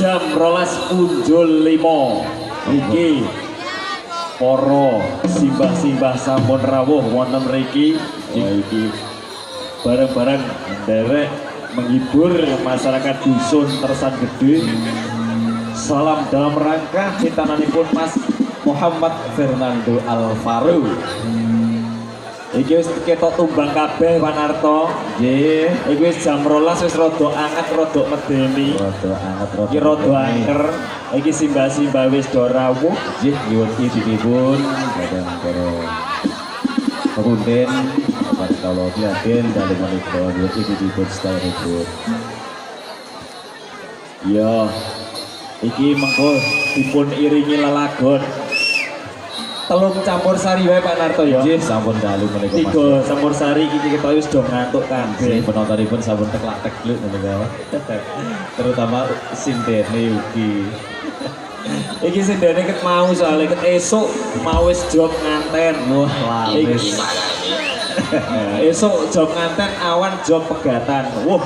jam 12.05 iki para simbah-simbah sampun rawuh wonten mriki iki bareng-bareng nderek menghibur masyarakat dusun Tersan Gede. Salam dalam rangka hitananipun Mas Muhammad Fernando Alvaro. Iki wis ketok tumbang kabeh Panarto. Nggih, iki wis jam 12 wis rada anget rada medeni. Rada anget rada. Iki rada angker. Iki simbah-simbah wis do rawuh. Nggih, nyuwun idinipun kadang para pengunten kepada kawula yakin dalem menika nyuwun idinipun sedaya. Ya, iki mengko dipun iringi lelagon. Telung campur sari wae Pak Narto ya. Nggih, sampun dalu menika Mas. Tiga campur sari iki kita wis do ngantuk kabeh. Penontonipun sampun teklak-tekluk menika. Terutama sindene ugi. Iki sindene ket mau soalnya ket esuk mau wis job nganten. Wah, laris. Esuk job nganten, awan job pegatan. Wah.